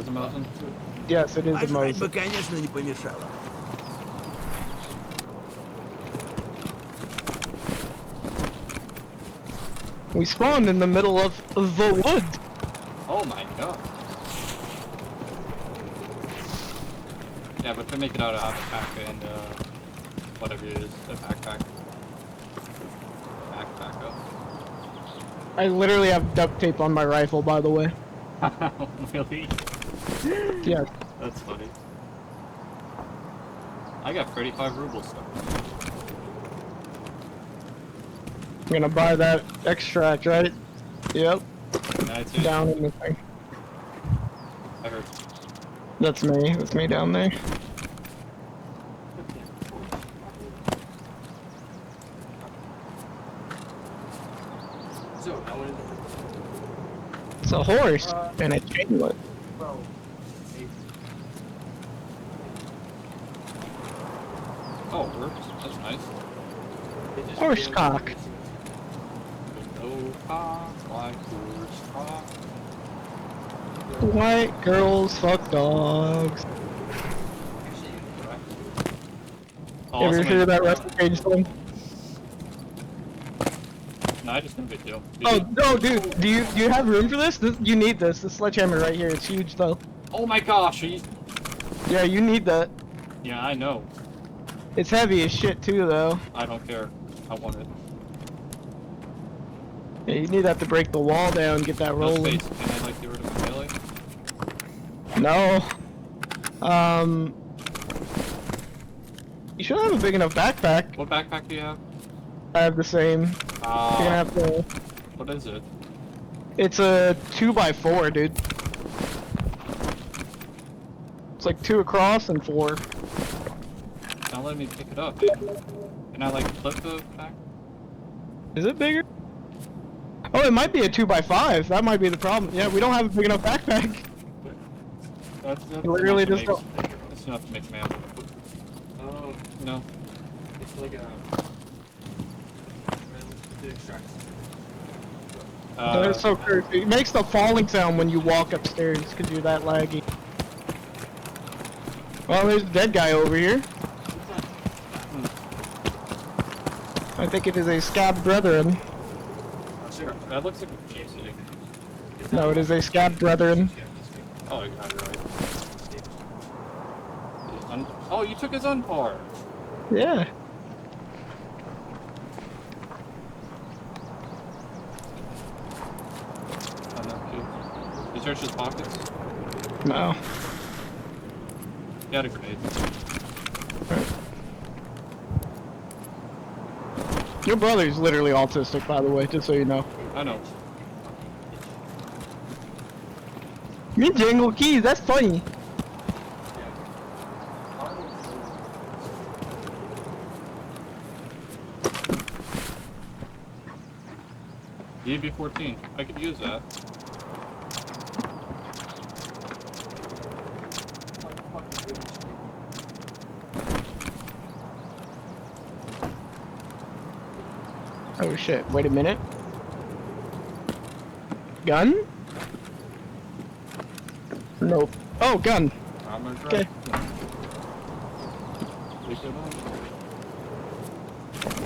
is a Mosin? Yes, it is a Пожрать бы, Mosin. конечно, не помешало. We spawned in the middle of the wood. Oh my god. Yeah, but to make it out of backpack and whatever it is, a backpack. Backpack up. I literally have duct tape on my rifle, by the way. Really? Yeah. That's funny. I got 35 rubles stuff. I'm gonna buy that extract, right? Yep. That's it. Down in the thing. I heard. That's me. That's me down there. So, I wanted to... It's a horse and a chainlet. Well, Oh, it works. That's nice. Horse cock. No cock like horse cock. White girls fuck dogs. Oh, Ever hear that wrestling page song? No, I just think they do. Oh no, dude! Do you have room for this? You need this. The sledgehammer right here. It's huge though. Oh my gosh! Yeah, you need that. Yeah, I know. It's heavy as shit too, though. I don't care. I want it. Yeah, you need that to break the wall down, get that No rolling. space. Can I like get rid of my melee? No. You should have a big enough backpack. What backpack do you have? I have the same. You're gonna have to. What is it? It's a 2x4, dude. It's like 2 across and 4. It's not letting me pick it up. Can I like flip the back? Is it bigger? Oh, it might be a 2x5. That might be the problem. Yeah, we don't have a big enough backpack. That's Literally enough just to make, that's enough to make man. oh, No. it's like a... The extract. That's so crazy. It makes the falling sound when you walk upstairs because you're that laggy. Well, there's a dead guy over here. I think it is a scabbed brethren. Sure. That looks like a cheese egg. No, it is a scabbed brethren. Oh, you got it right. Oh, you took his unpar. Yeah. Oh, no, dude. You search his pockets? No. He had a grenade. Your brother's literally autistic, by the way, just so you know. I know. Me jingle keys, that's funny. EB14. I could use that. Oh shit, wait a minute. Gun? Nope. Oh, gun. I'm gonna try. Okay. Pick it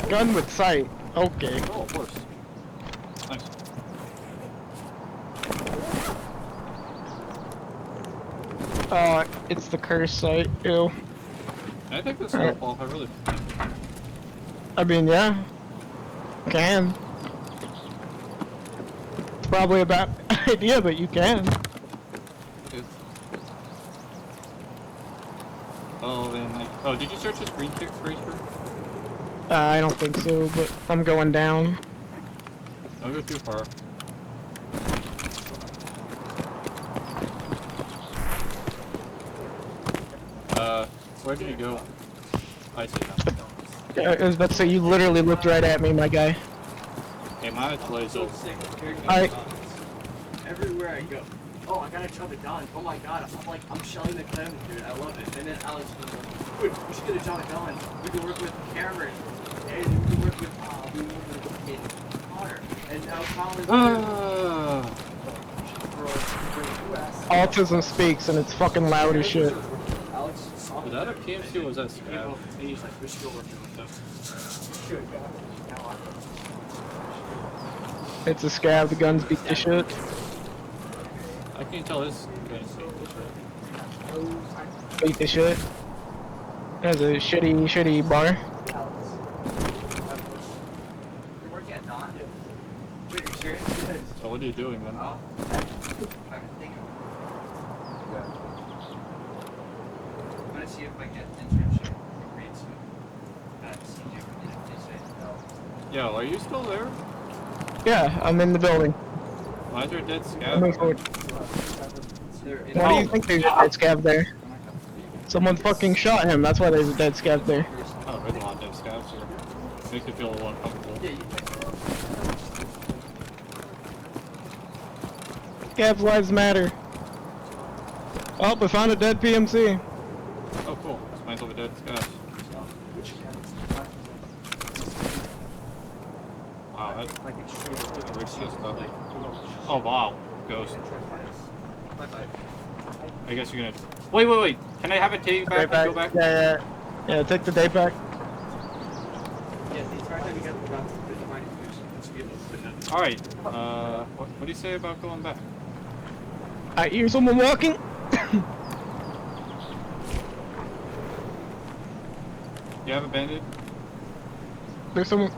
up. Gun with sight. Okay. Oh, of course. Nice. It's the curse sight. Ew. I think this Alright. snowball, I really. I mean, yeah. Can. It's probably a bad idea, but you can. Oh, and like, oh, did you search his green pick scraper? I don't think so, but I'm going down. Don't go too far. Where did you go? I see now. I was about to say, you literally looked right at me, my guy. Hey, my So laser. sick of hearing I- about this. Everywhere I go. Oh, I gotta jump it down. Oh my god, I'm shelling the clan, dude. I love it. And then Alex was like, dude, we should get a jump it down. We can work with Cameron. And we can work with Connor. And now Colin's Ah. Autism speaks and it's fucking loud as shit. Was that a PMC or was that scab? It's a scab, the guns beat the shit. I can't tell this. Beat the shit. That's a shitty bar. So what are you doing then? I'm gonna see if I get internship grades soon. CJ, if they say no. Yo, are you still there? Yeah, I'm in the building. Why is there a dead Move scab? forward. They're in Why do you think there's a dead scab there? Someone fucking shot him, that's why there's a dead scab there. Oh, there's a lot of dead scabs here. Makes me feel a little uncomfortable. Scabs lives matter. Oh, we found a dead PMC. Oh, cool. Reminds of a dead scab. Wow, that's like extreme stuff. Oh, wow. Ghost. I guess you're gonna. Wait. Can I have it take back and go back? Yeah, take the day back. Alright, what do you say about going back? I hear someone walking. You have a bandit? There's someone.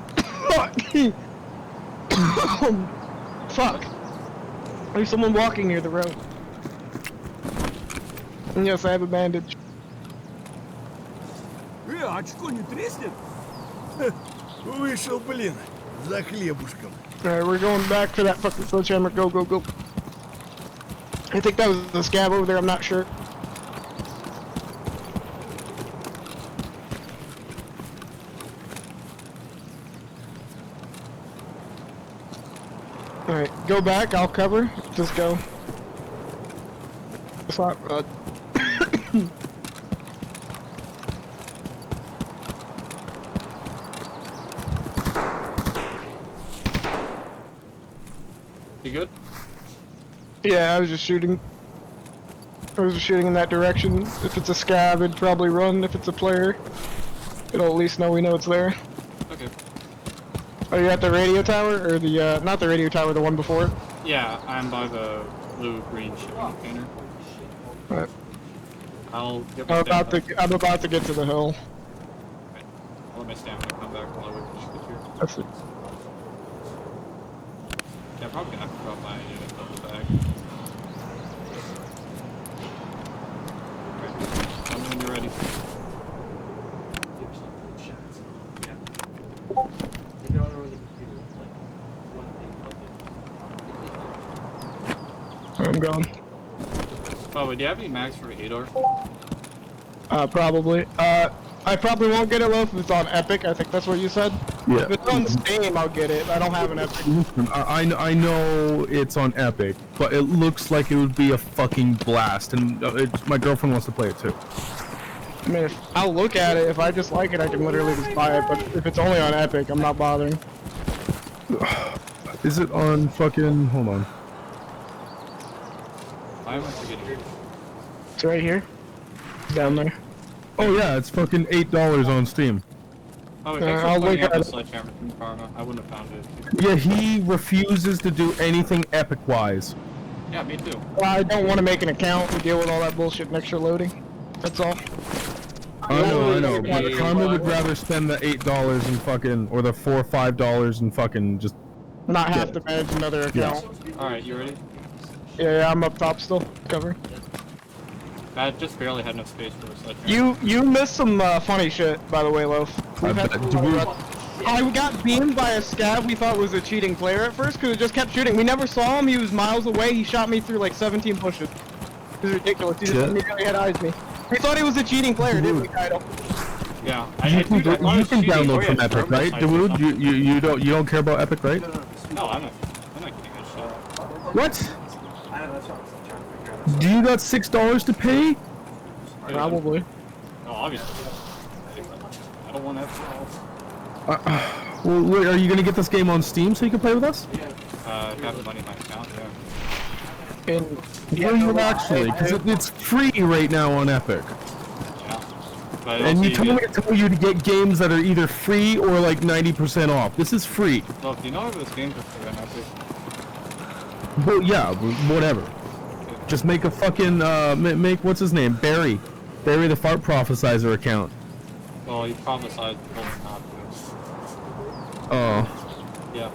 Fuck. There's someone walking near the road. And yes, I have a bandage. Очко не треснет? Вышел, блин, за хлебушком. Alright, we're going back for that fucking sledgehammer. Go. I think that was the scab over there, I'm not sure. Alright, go back, I'll cover. Just go. Slot rod. You good? Yeah, I was just shooting. I was just shooting in that direction. If it's a scab, it'd probably run. If it's a player, it'll at least know we know it's there. Okay. Are you at the radio tower? Or the, not the radio tower, the one before it? Yeah, I'm by the blue-green shipping container. Alright. I'll get my stamina. I'm about to get to the hill. Okay. I'll let my stamina come back while I wait for you to get here. That's it. Yeah, I'm probably gonna have to drop my double bag. Alright, tell me when you're ready. I'm gone. Oh, do you have any mags for Ador? Probably. I probably won't get it though if it's on Epic. I think that's what you said. Yeah. If it's on Steam, I'll get it. I don't have an Epic. I know it's on Epic, but it looks like it would be a fucking blast, and my girlfriend wants to play it too. I mean, I'll look at it. If I just like it, I can literally just buy it. But if it's only on Epic, I'm not bothering. Is it on fucking... Hold on. I am forgetting it. It's right here. Down there. Oh yeah, it's fucking $8 on Steam. Oh, wait, thanks I'll for pointing look out at the it. Sledgehammer from Karma. I wouldn't have found it. Yeah, he refuses to do anything Epic-wise. Yeah, me too. Well, I don't want to make an account and deal with all that bullshit and extra loading. That's all. I know, but Yeah. Karma would rather spend the $8 and fucking, or the $4 or $5 and fucking just... Not have to manage another account. Alright, you ready? Yeah, I'm up top still. Cover. I just barely had enough space for a Sledgehammer. You missed some funny shit, by the way, Loaf. I bet. I got beamed by a scab we thought was a cheating player at first because it just kept shooting. We never saw him. He was miles away. He shot me through like 17 bushes. It was ridiculous. He just Shit. immediately had eyes me. We thought he was a cheating player, didn't we, Kaido? Yeah. You can download from Epic, Epic, right, Dawood? You don't care about Epic, right? No, I'm not getting that shit. What? I know, that's what I was trying to figure out. Do you got $6 to pay? Probably. No, obviously. I don't want to have Well, wait, are you gonna get this game on Steam so you can play with us? have the money in my account, yeah. And Yeah, Well, no, actually, because it's free right now on Epic. Yeah. But And also you told me to tell you to get games that are either free or like 90% off. This is free. Well, if you know if those games are free on Epic, Well, yeah, whatever. Just make a fucking, make, what's his name? Barry the Fart Prophesizer account. well, you prophesied holding not to. Oh. Yeah.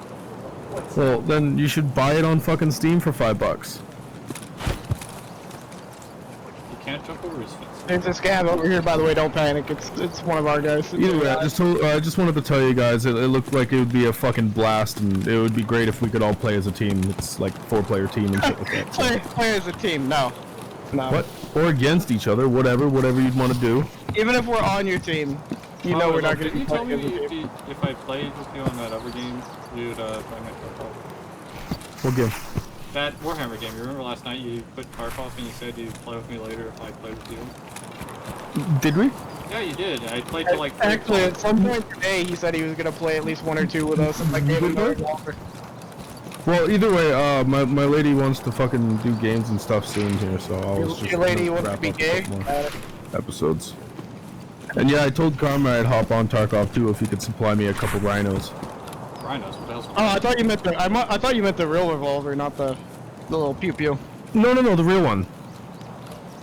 Well, then you should buy it on fucking Steam for $5. You can't jump over his fence. There's a scab over here, by the way. Don't panic. It's one of our guys. Either way, I just wanted to tell you guys, it looked like it would be a fucking blast, and it would be great if we could all play as a team. It's like 4-player team and shit like that. So. Play as a team. No. What? Or against each other, whatever you'd want to do. Even if we're on your team, you know we're not going to Did be you tell playing me as a team. if I played with you on that other game, you'd try my Tarkov? What game? That Warhammer game. You remember last night you put Tarkov and you said you'd play with me later if I played with you? Did we? Yeah, you did. I played till like 3 Actually, o'clock. at some point today, he said he was going to play at least 1 or 2 with us, and like gave him another walker. Well, either way, my lady wants to fucking do games and stuff soon here, so I was just Your lady gonna wants to wrap be up a gay? couple more episodes. And yeah, I told Karma I'd hop on Tarkov too if he could supply me a couple rhinos. Rhinos. What else? Oh, I thought you meant the I thought you meant the real revolver, not the little pew pew. No, the real one.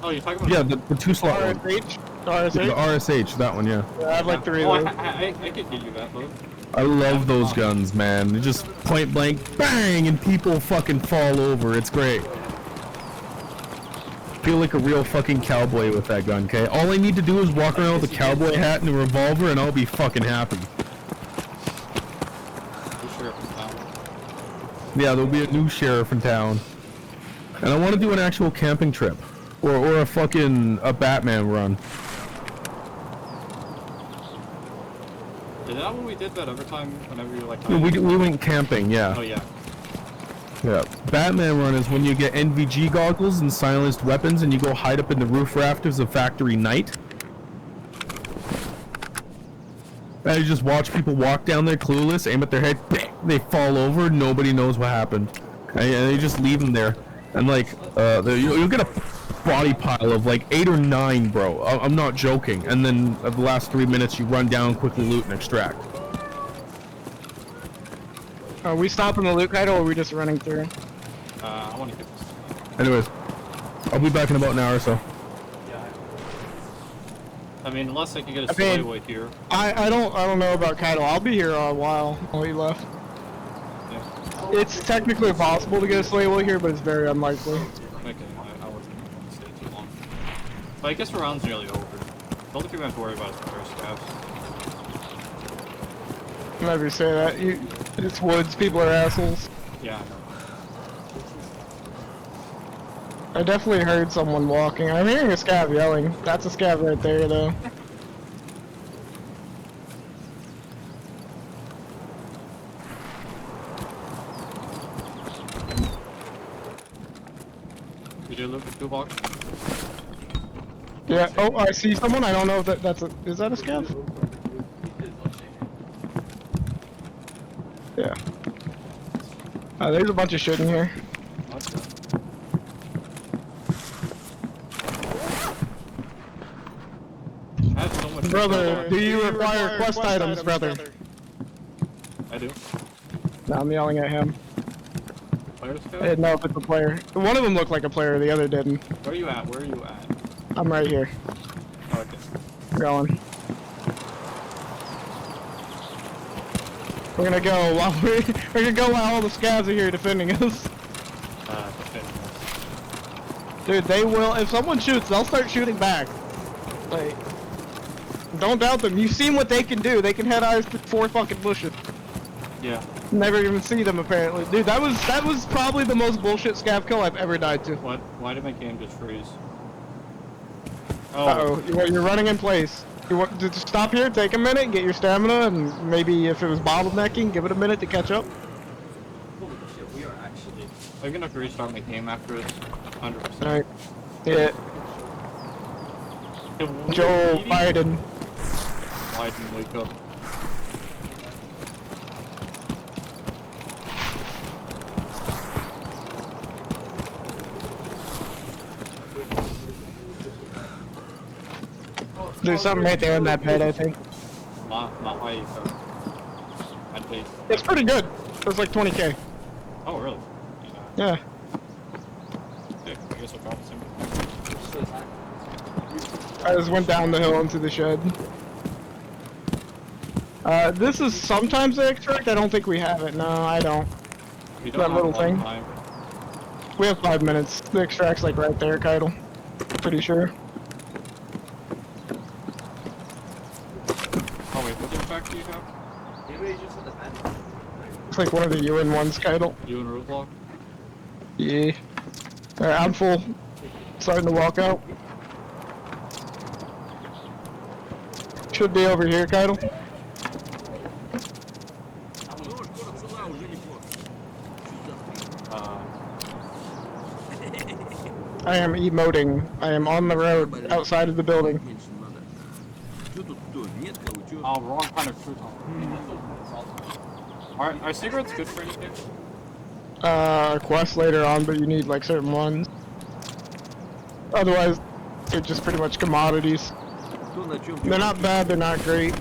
Oh, you're talking about? Yeah, the 2-slot one. RSH. The RSH. RSH, that one, yeah. I have like 3 Oh, of those. I could get you that, though. I love those guns, man. They just point blank, bang, and people fucking fall over. It's great. Feel like a real fucking cowboy with that gun, okay? All I need to do is walk around with a cowboy hat and a revolver, and I'll be fucking happy. You sure from town? Yeah, there'll be a new sheriff in town. And I want to do an actual camping trip. Or a fucking, a Batman run. Is that what we did that other time whenever you were like... We went camping, yeah. Oh, yeah. Yeah. Batman run is when you get NVG goggles and silenced weapons and you go hide up in the roof rafters of Factory Night. And you just watch people walk down there clueless, aim at their head, bang, they fall over, nobody knows what happened. And you just leave them there. And like, you'll get a body pile of like 8 or 9, bro. I'm not joking. And then at the last 3 minutes you run down, quickly loot and extract. Are we stopping the loot kite or are we just running through? I want to get this. Anyways, I'll be back in about an hour or so. Yeah. I mean, unless I can get a I mean- sleigh here. I don't know about Kaido. I'll be here a while while he left. Yeah. It's technically possible to get a sleigh wheel here, but it's very unlikely. Okay, I wasn't going to stay too long. But I guess the round's nearly over. The only thing we have to worry about is the first scavs. Whenever you say that, it's woods. People are assholes. Yeah, I know. I definitely heard someone walking. I'm hearing a scav yelling. That's a scav right there, though. You did look at the toolbox? Yeah. Oh, I see someone. I don't know if that's a. Is that a scav? Yeah. There's a bunch of shit in here. What? I have so much Brother, do you require quest items, brother? I do. No, I'm yelling at him. Players I scav? didn't know if it's a player. One of them looked like a player, the other didn't. Where are you at? Where are you at? I'm right here. Oh, okay. Going. We're gonna go while we're gonna go while all the scavs are here defending us. Defending us. Dude, they will. If someone shoots, they'll start shooting back. Like, don't doubt them. You've seen what they can do. They can head eyes through 4 fucking bushes. Yeah. Never even see them apparently. Dude, that was probably the most bullshit scav kill I've ever died to. What? Why did my game just freeze? Oh. Uh-oh, you're running in place. You want to stop here, take a minute, get your stamina, and maybe if it was bottlenecking, give it a minute to catch up. Holy shit, we are actually... I'm gonna have to restart my game after this. 100%. Alright. Yeah. Joe Biden. Biden, wake up. There's something right there in that bed, I think. Not high, so I'd pay. It's pretty good. It's like 20k. Oh, really? Yeah. Okay, I guess I'll drop some. I just went down the hill into the shed. This is sometimes the extract. I don't think we have it. No, I don't. You That don't have little a lot of thing. time. We have 5 minutes. The extract's like right there, Keitel. Pretty sure. Oh wait, what extract do you have? Maybe just at the vent. It's like one of the UN ones, Keitel. You and Roadblock? Yeah. Alright, I'm full. Starting to walk out. Should be over here, Keitel. Ну, скоро цела уже неплохо. I am emoting. I am on the road outside of the building. Меньше надо. Что тут кто? Ветка, вы чё? Oh, wrong kind of crouton. Are cigarettes good for anything? Quest later on, but you need like certain ones. Otherwise, they're just pretty much commodities. Кто на чем? They're not bad, they're not great.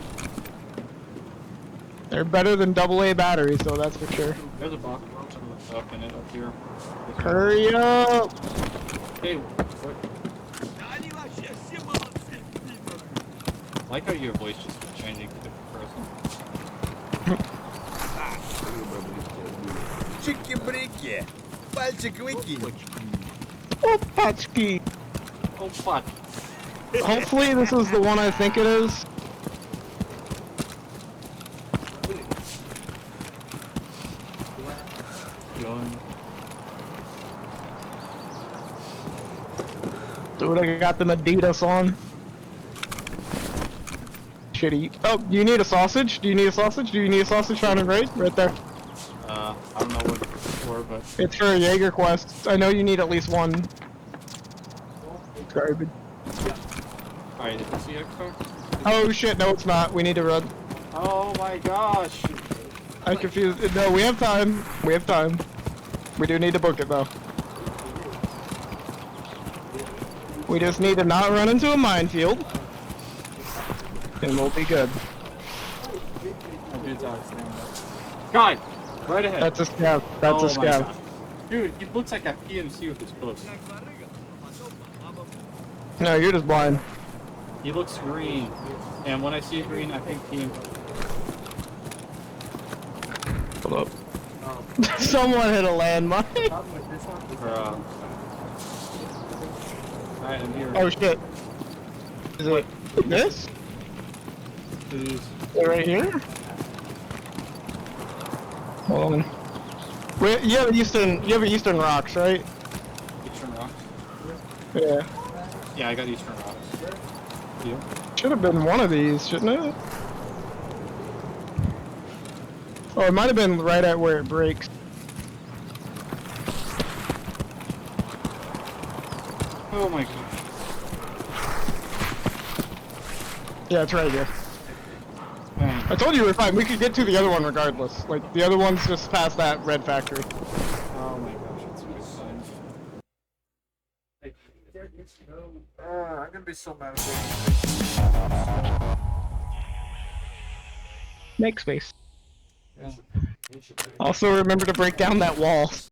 They're better than AA batteries, though, that's for sure. There's a box with some of the stuff in it up here. Hurry up! Hey, what? Они вообще все молодцы. I like how your voice just keeps changing to a different person. Чики-брики! Пальчик выкинь! Opachki! Oh, fuck. Hopefully this is the one I think it is. Going. Dude, I got the Adidas on. Shitty. Oh, do you need a sausage? Do you need a sausage? Do you need a sausage found in raid? Right there. I don't know what it's for, but It's for a Jaeger quest. I know you need at least one. Garbage. alright, did you see Xbox? Oh shit, no it's not. We need to run. Oh my gosh! I confused. No, we have time. We have time. We do need to book it though. We just need to not run into a minefield. And we'll be good. Oh, dude's out standing up. God! Right ahead! That's a scav. That's Oh a my scav. God. Dude, he looks like a PMC with his clothes. No, you're just blind. He looks green. And when I see green, I think PMC. Hold up. Someone hit a landmine. Or, alright, I'm here. Oh shit. Is it this? Please. Is it right here? Hold on. Wait, you have Eastern Rocks, right? Eastern Rocks? Yeah. Yeah, I got Eastern Rocks. You? Should have been one of these, shouldn't it? Oh, it might have been right at where it breaks. Oh my god. Yeah, it's right here. Man. I told you we were fine. We could get to the other one regardless. Like, the other one's just past that red factory. Oh my gosh, it's a good sign. I'm gonna be so mad at this. Make space. Yeah. Also, remember to break down that wall.